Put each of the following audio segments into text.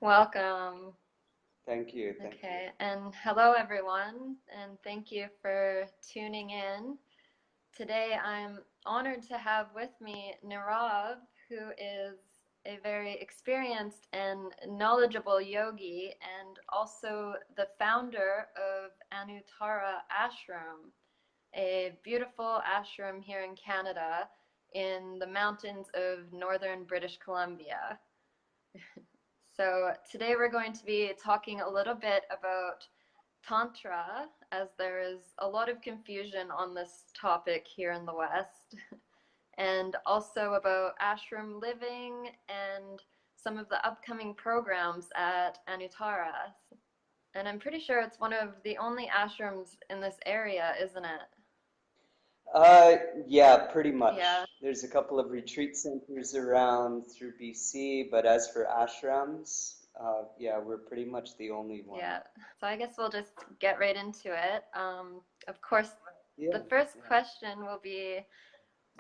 Welcome. Thank you. Thank you. Okay, and hello everyone, and thank you for tuning in. Today I'm honored to have with me Nirav, who is a very experienced and knowledgeable yogi and also the founder of Anuttara Ashram, a beautiful ashram here in Canada in the mountains of northern British Columbia. So today we're going to be talking a little bit about Tantra, as there is a lot of confusion on this topic here in the West, and also about ashram living and some of the upcoming programs at Anuttara. And I'm pretty sure it's one of the only ashrams in this area, isn't it? Yeah, pretty much. Yeah. There's a couple of retreat centers around through BC, but as for ashrams, yeah, we're pretty much the only one. Yeah. So I guess we'll just get right into it. Of course, Yeah, the first question will be,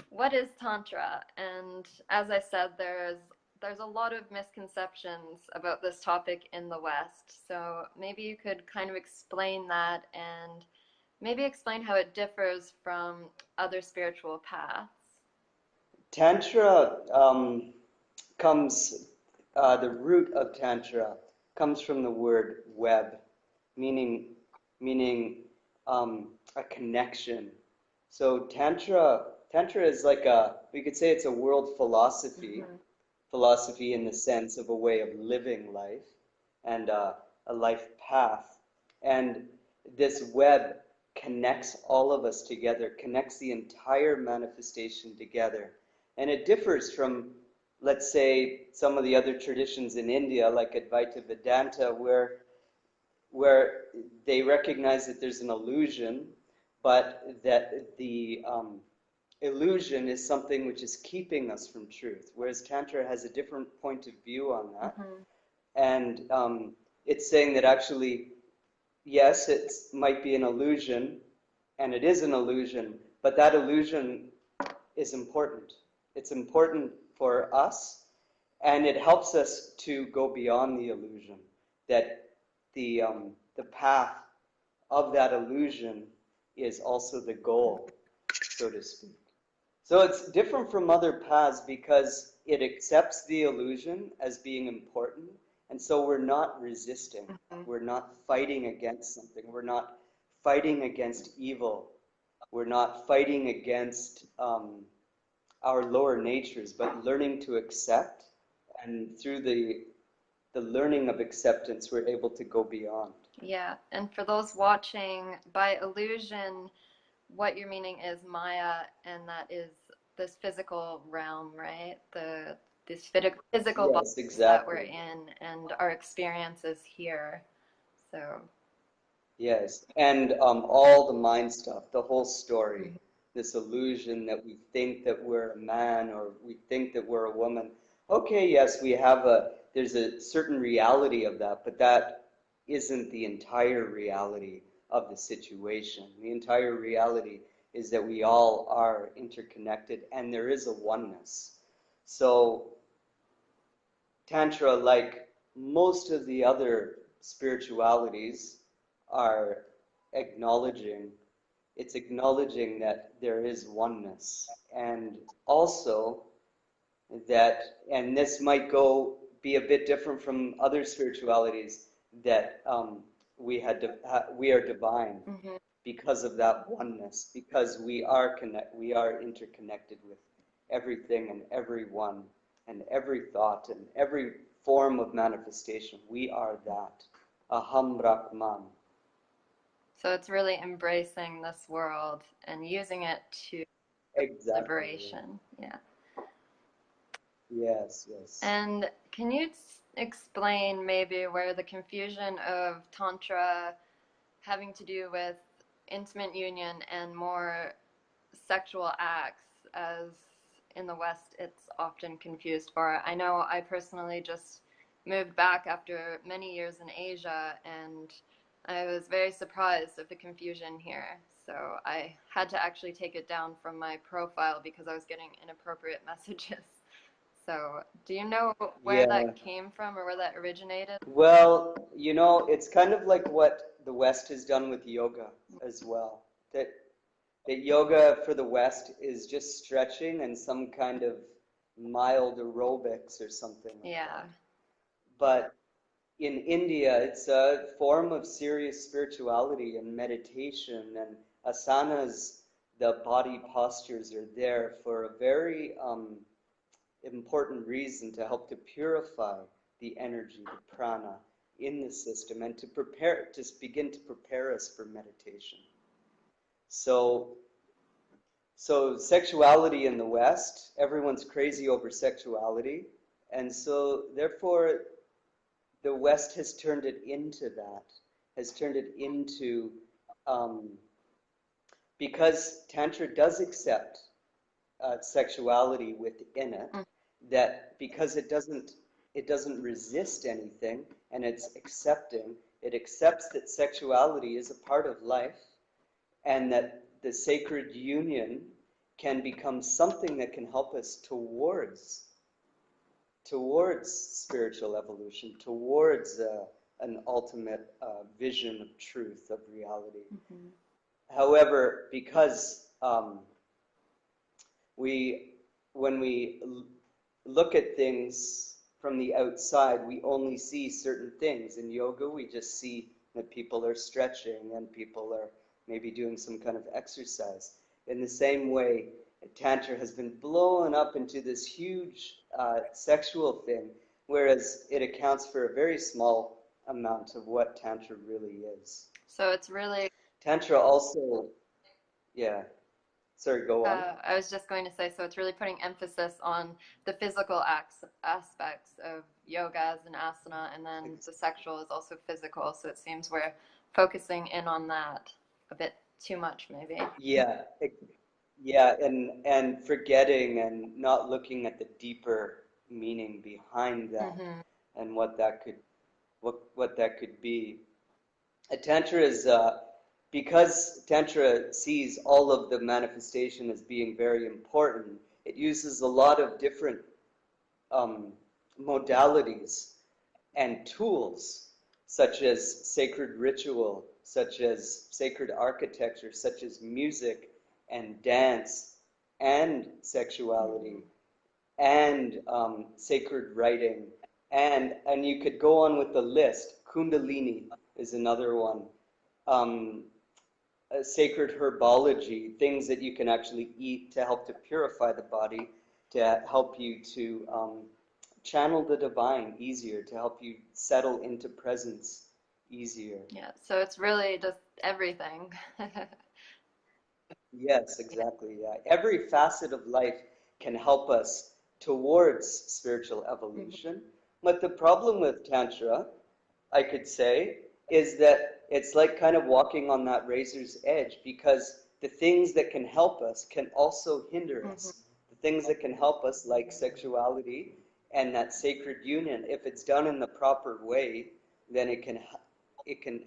what is Tantra? And as I said, there's a lot of misconceptions about this topic in the West. So maybe you could kind of explain that and maybe explain how it differs from other spiritual paths. Tantra comes, the root of Tantra comes from the word web, meaning a connection. So Tantra is like we could say it's a world philosophy, philosophy in the sense of a way of living life and a life path. And this web connects all of us together, connects the entire manifestation together. And it differs from, let's say, some of the other traditions in India, like Advaita Vedanta, where they recognize that there's an illusion, but that the illusion is something which is keeping us from truth, whereas Tantra has a different point of view on that. And it's saying that actually, yes, it might be an illusion, and it is an illusion, but that illusion is important. It's important for us, and it helps us to go beyond the illusion, that the path of that illusion is also the goal, so to speak. So it's different from other paths because it accepts the illusion as being important, and so we're not resisting. We're not fighting against something. We're not fighting against evil. We're not fighting against our lower natures, but learning to accept, and through the learning of acceptance, we're able to go beyond. Yeah, and for those watching, by illusion, what you're meaning is Maya, and that is this physical realm, right? This physical Yes, bodies exactly. that we're in, and our experiences here. So. Yes, and all the mind stuff, the whole story, this illusion that we think that we're a man or we think that we're a woman. Okay, yes, there's a certain reality of that, but that isn't the entire reality of the situation. The entire reality is that we all are interconnected and there is a oneness. So Tantra, like most of the other spiritualities, are it's acknowledging that there is oneness, and also that, and this might be a bit different from other spiritualities, that we are divine because of that oneness, because we are interconnected with everything and everyone and every thought and every form of manifestation. We are that. Aham Brahman. So it's really embracing this world and using it to liberation. Yeah. Yes, yes. And can you explain maybe where the confusion of Tantra having to do with intimate union and more sexual acts, as in the West it's often confused for? I know I personally just moved back after many years in Asia, and I was very surprised at the confusion here. So I had to actually take it down from my profile because I was getting inappropriate messages. So do you know where Yeah. that came from or where that originated? Well, it's kind of like what the West has done with yoga as well. That yoga for the West is just stretching and some kind of mild aerobics or something like Yeah. that. But in India, it's a form of serious spirituality and meditation, and asanas, the body postures, are there for a very important reason to help to purify the energy, the prana in the system, and to begin to prepare us for meditation. So sexuality in the West, everyone's crazy over sexuality, and so therefore the West has turned it into that, has turned it into, because Tantra does accept sexuality within it, that because it doesn't resist anything, and it's accepting, it accepts that sexuality is a part of life, and that the sacred union can become something that can help us towards spiritual evolution, towards an ultimate vision of truth, of reality. Mm-hmm. However, because when we look at things from the outside, we only see certain things. In yoga, we just see that people are stretching and people are maybe doing some kind of exercise. In the same way, Tantra has been blown up into this huge sexual thing, whereas it accounts for a very small amount of what Tantra really is. So it's really... Tantra also, yeah. Sorry, go on. I was just going to say, so it's really putting emphasis on the physical aspects of yoga as an asana, and then the sexual is also physical. So it seems we're focusing in on that a bit too much, maybe. Yeah, and forgetting and not looking at the deeper meaning behind that, and what that could be. Tantra is because Tantra sees all of the manifestation as being very important. It uses a lot of different modalities and tools, such as sacred ritual, such as sacred architecture, such as music and dance and sexuality and sacred writing. And you could go on with the list. Kundalini is another one. Sacred herbology, things that you can actually eat to help to purify the body, to help you to channel the divine easier, to help you settle into presence easier. Yeah, so it's really just everything. Yes, exactly. Yeah. Every facet of life can help us towards spiritual evolution. But the problem with Tantra, I could say, is that it's like kind of walking on that razor's edge, because the things that can help us can also hinder us. The things that can help us, like sexuality and that sacred union, if it's done in the proper way, then it can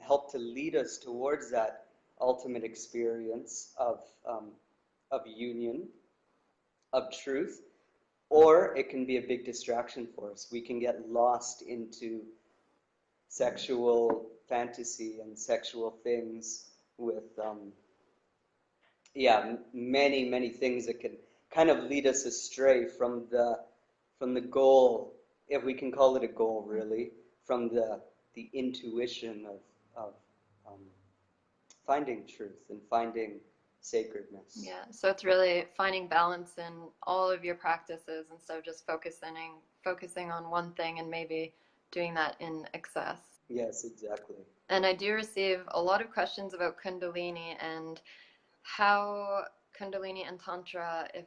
help to lead us towards that ultimate experience of union, of truth, or it can be a big distraction for us. We can get lost into sexual fantasy and sexual things with, many things that can kind of lead us astray from the goal, if we can call it a goal, really, from the intuition of finding truth and finding sacredness. Yeah, so it's really finding balance in all of your practices instead of just focusing on one thing and maybe doing that in excess. Yes, exactly. And I do receive a lot of questions about Kundalini and how Kundalini and Tantra, if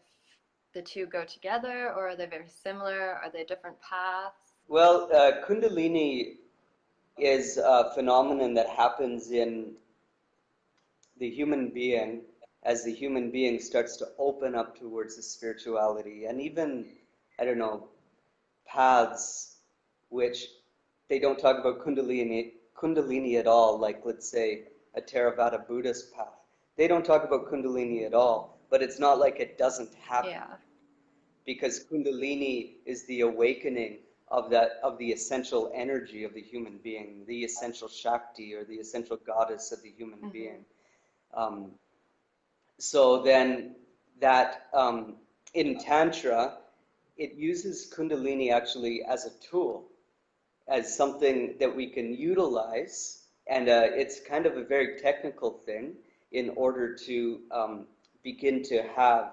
the two go together, or are they very similar? Are they different paths? Well, Kundalini is a phenomenon that happens in the human being as the human being starts to open up towards the spirituality, and even, I don't know, paths which they don't talk about Kundalini at all, like, let's say, a Theravada Buddhist path. They don't talk about Kundalini at all, but it's not like it doesn't happen. Yeah. because Kundalini is the awakening of the essential energy of the human being, the essential Shakti or the essential goddess of the human being. So then that in Tantra, it uses Kundalini actually as a tool, as something that we can utilize, and it's kind of a very technical thing in order to begin to have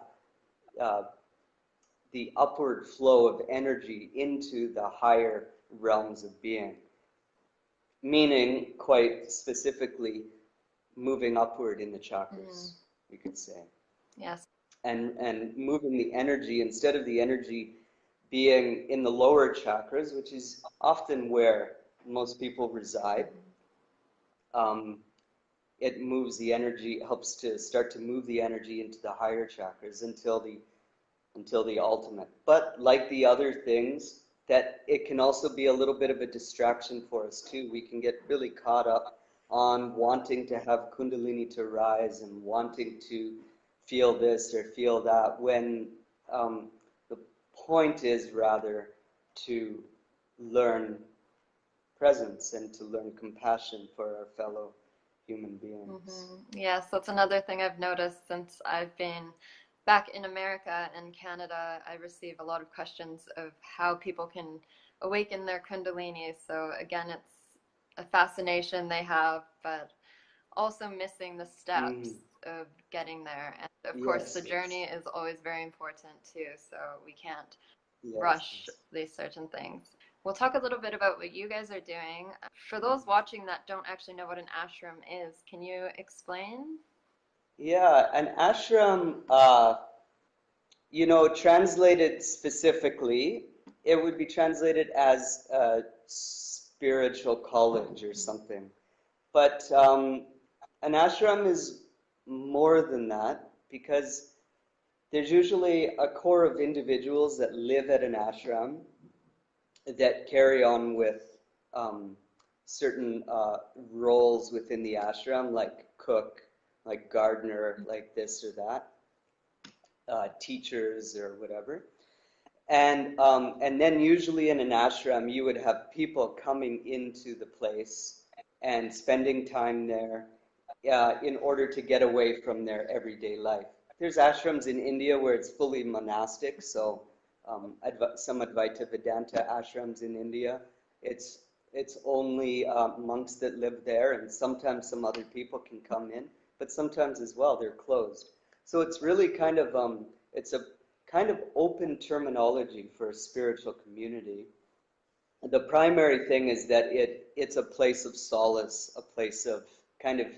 the upward flow of energy into the higher realms of being. Meaning, quite specifically, moving upward in the chakras, you could say. Yes. And moving the energy, instead of the energy being in the lower chakras, which is often where most people reside, it moves the energy, helps to start to move the energy into the higher chakras until the ultimate. But like the other things, that it can also be a little bit of a distraction for us too. We can get really caught up on wanting to have Kundalini to rise and wanting to feel this or feel that, when the point is rather to learn presence and to learn compassion for our fellow human beings. Yes, that's another thing I've noticed since I've been back in America and Canada. I receive a lot of questions of how people can awaken their Kundalini. So again, it's a fascination they have, but also missing the steps of getting there. And of course, the journey is always very important too, so we can't rush these certain things. We'll talk a little bit about what you guys are doing. For those watching that don't actually know what an ashram is, can you explain? Yeah, an ashram, translated specifically, it would be translated as a spiritual college or something. But an ashram is more than that, because there's usually a core of individuals that live at an ashram that carry on with certain roles within the ashram, like cook, like gardener, like this or that, teachers or whatever. And then usually in an ashram, you would have people coming into the place and spending time there in order to get away from their everyday life. There's ashrams in India where it's fully monastic, so some Advaita Vedanta ashrams in India, it's only monks that live there, and sometimes some other people can come in, but sometimes as well they're closed. So it's really kind of it's a kind of open terminology for a spiritual community. The primary thing is that it's a place of solace, a place of kind of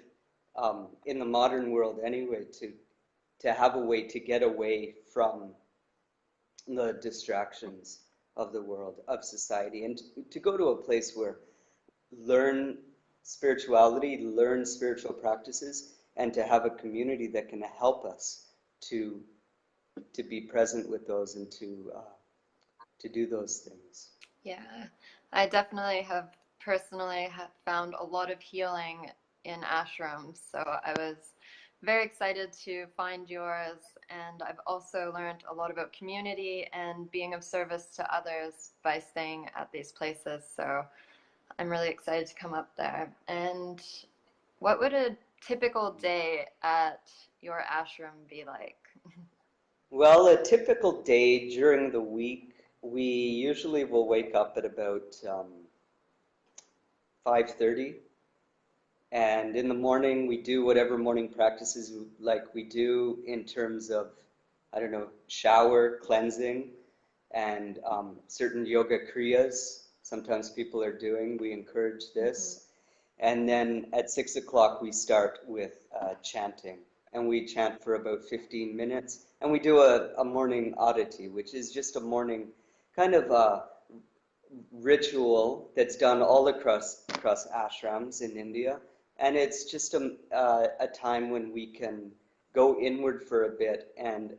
in the modern world anyway, to have a way to get away from the distractions of the world, of society, and to go to a place where learn spirituality, learn spiritual practices, and to have a community that can help us to be present with those and to do those things. Yeah, I definitely have personally found a lot of healing in ashrams, so I was very excited to find yours, and I've also learned a lot about community and being of service to others by staying at these places, so I'm really excited to come up there. And what would a typical day at your ashram be like? Well, a typical day during the week, we usually will wake up at about 5:30, and in the morning we do whatever morning practices like we do in terms of, I don't know, shower, cleansing, and certain yoga kriyas sometimes people are doing. We encourage this. And then at 6 o'clock we start with chanting, and we chant for about 15 minutes, and we do a morning oddity, which is just a morning kind of ritual that's done all across ashrams in India, and it's just a time when we can go inward for a bit and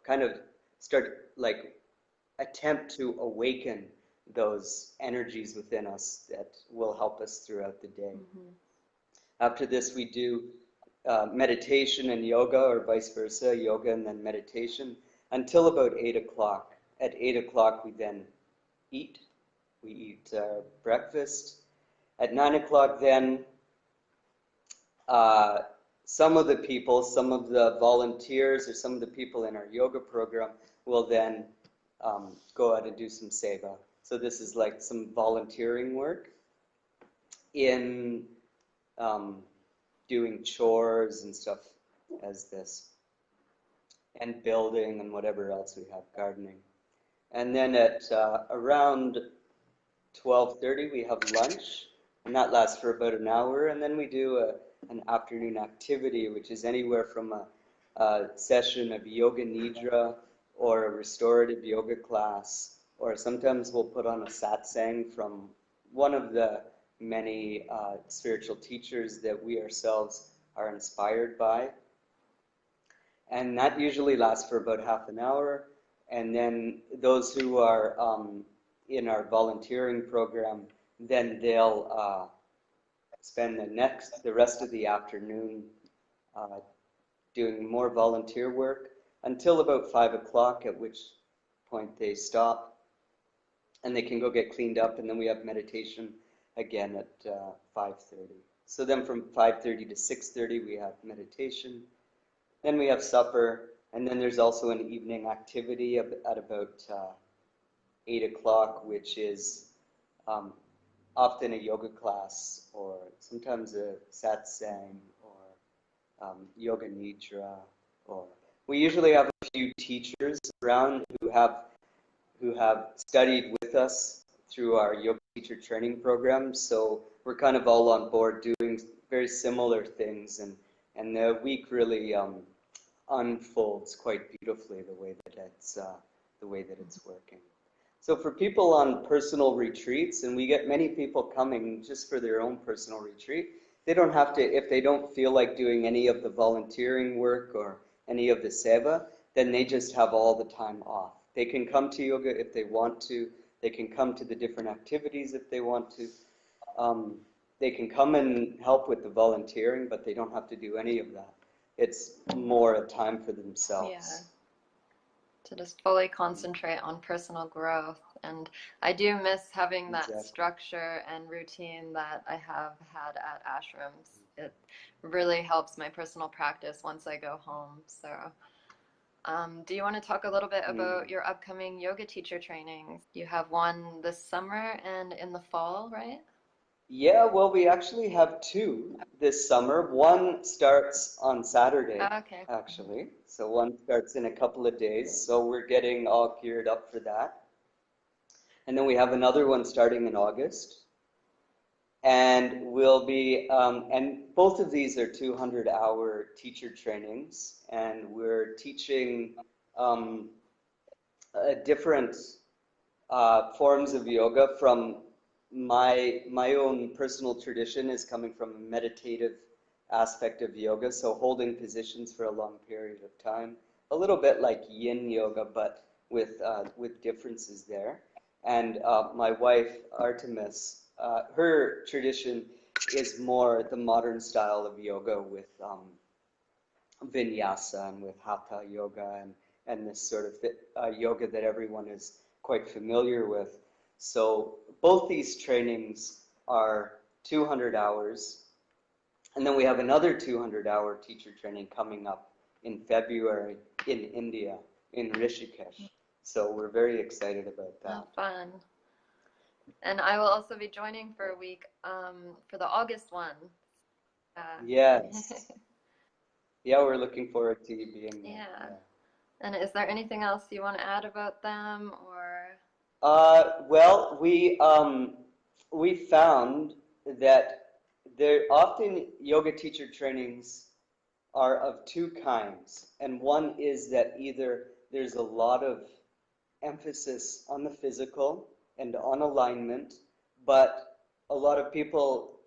kind of start, like, attempt to awaken those energies within us that will help us throughout the day. After this, we do meditation and yoga, or vice versa, yoga and then meditation. until about 8 o'clock. At 8 o'clock, we then eat. We eat breakfast. At 9 o'clock, then some of the volunteers, or some of the people in our yoga program will then go out and do some seva. So this is like some volunteering work in doing chores and stuff as this, and building and whatever else we have, gardening. And then at around 12:30 we have lunch, and that lasts for about an hour, and then we do an afternoon activity, which is anywhere from a session of yoga nidra or a restorative yoga class, or sometimes we'll put on a satsang from one of the many spiritual teachers that we ourselves are inspired by. And that usually lasts for about half an hour. And then those who are in our volunteering program, then they'll spend the rest of the afternoon doing more volunteer work until about 5 o'clock, at which point they stop and they can go get cleaned up, and then we have meditation again at 5:30. So then from 5:30 to 6:30 we have meditation, then we have supper, and then there's also an evening activity at about 8 o'clock, which is often a yoga class, or sometimes a satsang, or yoga nidra, or we usually have a few teachers around who have studied with us through our yoga teacher training program, so we're kind of all on board doing very similar things, and the week really unfolds quite beautifully the way that it's working. So for people on personal retreats, and we get many people coming just for their own personal retreat, they don't have to, if they don't feel like doing any of the volunteering work or any of the seva, then they just have all the time off. They can come to yoga if they want to. They can come to the different activities if they want to. They can come and help with the volunteering, but they don't have to do any of that. It's more a time for themselves. Yeah. To just fully concentrate on personal growth. And I do miss having that Exactly. structure and routine that I have had at Ashrams. It really helps my personal practice once I go home. So do you want to talk a little bit about your upcoming yoga teacher trainings? You have one this summer and in the fall, right? Yeah, well, we actually have two this summer. One starts on Saturday, Okay. actually. So one starts in a couple of days. So we're getting all geared up for that. And then we have another one starting in August. And we'll be, and both of these are 200-hour teacher trainings. And we're teaching different forms of yoga. From my own personal tradition is coming from a meditative aspect of yoga, so holding positions for a long period of time, a little bit like yin yoga, but with differences there. And my wife Artemis, her tradition is more the modern style of yoga with vinyasa and with hatha yoga and this sort of yoga that everyone is quite familiar with. So both these trainings are 200 hours. And then we have another 200-hour teacher training coming up in February in India, in Rishikesh. So we're very excited about that. Oh, fun. And I will also be joining for a week for the August one. Yes. Yeah, we're looking forward to you being there. Yeah. And is there anything else you want to add about them, or? Well, we found that there often yoga teacher trainings are of two kinds, and one is that either there's a lot of emphasis on the physical and on alignment, but a lot of people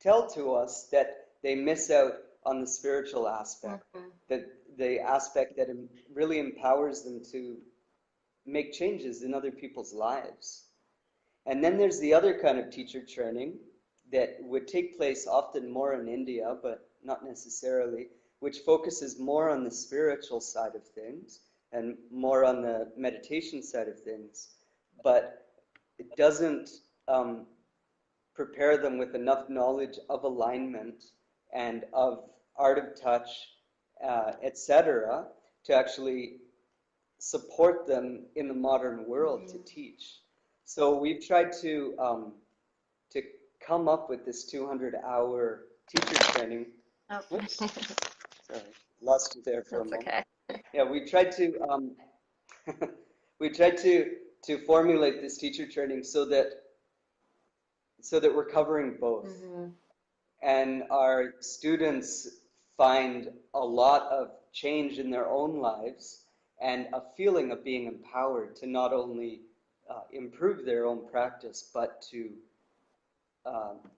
tell to us that they miss out on the spiritual aspect, that the aspect that really empowers them to make changes in other people's lives. And then there's the other kind of teacher training that would take place often more in India, but not necessarily, which focuses more on the spiritual side of things, and more on the meditation side of things, but it doesn't prepare them with enough knowledge of alignment and of art of touch, etc., to actually support them in the modern world to teach. So we've tried to come up with this 200-hour teacher training. Oh. Whoops. Sorry, lost you there for a moment. Okay. Yeah, we tried to to formulate this teacher training so that we're covering both. And our students find a lot of change in their own lives and a feeling of being empowered to not only improve their own practice, but to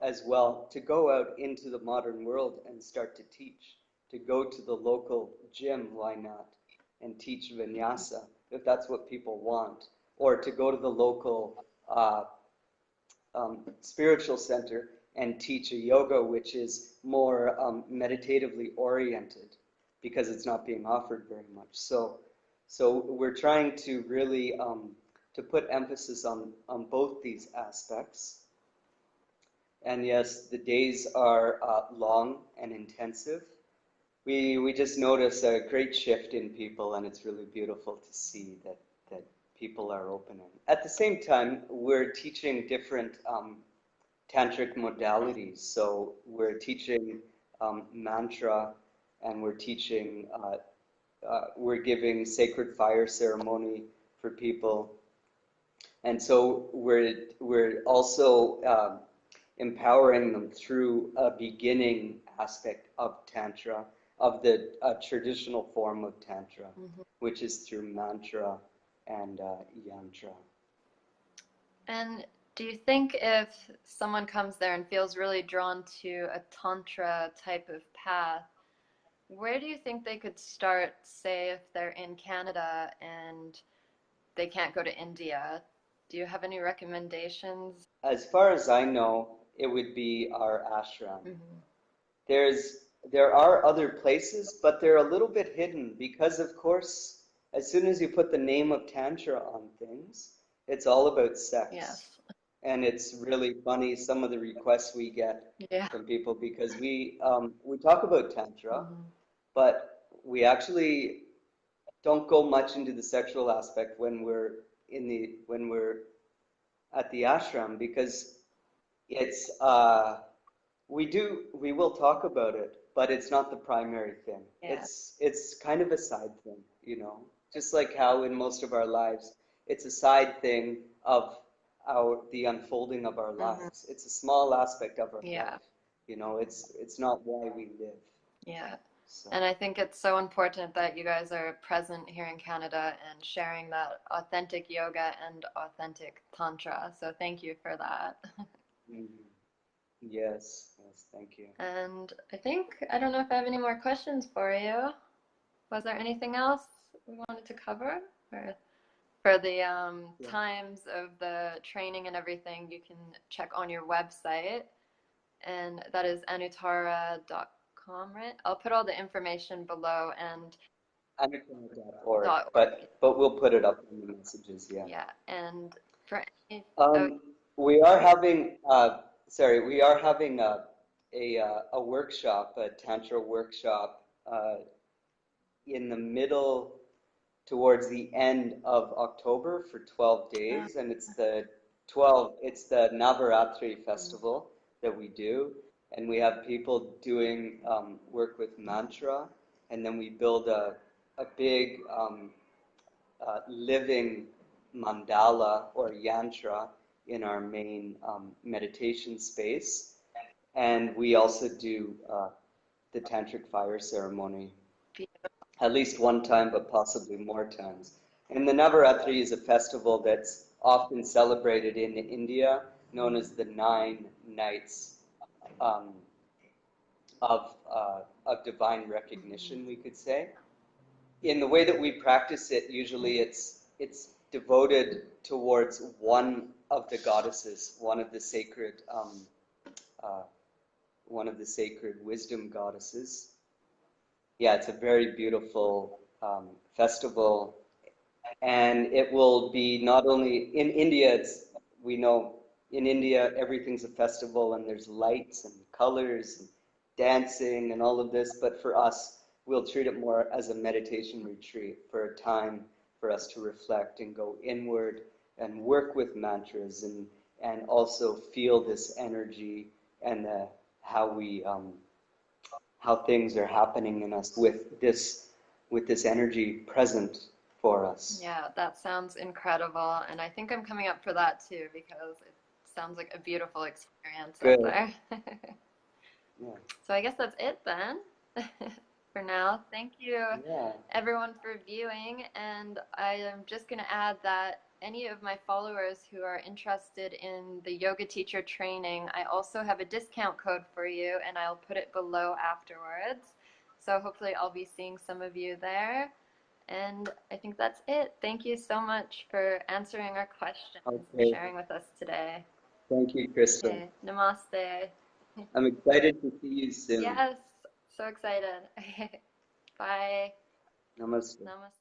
as well to go out into the modern world and start to teach, to go to the local gym, why not, and teach vinyasa if that's what people want, or to go to the local spiritual center and teach a yoga which is more meditatively oriented, because it's not being offered very much. So we're trying to really to put emphasis on both these aspects. And yes, the days are long and intensive. We just notice a great shift in people, and it's really beautiful to see that people are opening. At the same time, we're teaching different tantric modalities. So we're teaching mantra, and we're teaching, we're giving sacred fire ceremony for people. And so we're also empowering them through a beginning aspect of Tantra, of the traditional form of Tantra, which is through mantra and yantra. And do you think if someone comes there and feels really drawn to a Tantra type of path, where do you think they could start, say, if they're in Canada and they can't go to India? Do you have any recommendations? As far as I know, it would be our ashram. There are other places, but they're a little bit hidden because, of course, as soon as you put the name of Tantra on things, it's all about sex. Yes. And it's really funny, some of the requests we get from people, because we talk about Tantra, but we actually don't go much into the sexual aspect when we're at the ashram, because it's we will talk about it, but it's not the primary thing. It's kind of a side thing, you know, just like how in most of our lives it's a side thing of the unfolding of our lives. It's a small aspect of our life, you know. It's not why we live. So. And I think it's so important that you guys are present here in Canada and sharing that authentic yoga and authentic Tantra. So thank you for that. Yes, thank you. And I don't know if I have any more questions for you. Was there anything else we wanted to cover? Or for the times of the training and everything, you can check on your website, and that is anutara.com, right? I'll put all the information below, and anutara.org, but we'll put it up in the messages. Yeah, and for any, we are having a workshop, a Tantra workshop, in the middle, towards the end of October for 12 days, and it's the Navaratri festival that we do, and we have people doing work with mantra, and then we build a big living mandala or yantra in our main meditation space, and we also do the tantric fire ceremony at least one time, but possibly more times. And the Navaratri is a festival that's often celebrated in India, known as the 9 nights of divine recognition, we could say. In the way that we practice it, usually it's devoted towards one of the goddesses, one of the sacred wisdom goddesses. Yeah, it's a very beautiful festival, And it will be not only in India, we know in India everything's a festival and there's lights and colors and dancing and all of this, but for us, we'll treat it more as a meditation retreat for a time for us to reflect and go inward and work with mantras and also feel this energy and how we how things are happening in us with this energy present for us. Yeah, that sounds incredible. And I think I'm coming up for that too because it sounds like a beautiful experience up Good. there. Yeah. So I guess that's it then for now. Thank you Yeah. everyone for viewing. And I am just going to add that any of my followers who are interested in the yoga teacher training, I also have a discount code for you and I'll put it below afterwards. So hopefully I'll be seeing some of you there. And I think that's it. Thank you so much for answering our questions and Okay. sharing with us today. Thank you, Krystal. Okay, namaste. I'm excited to see you soon. Yes, so excited. Bye. Namaste. Namaste.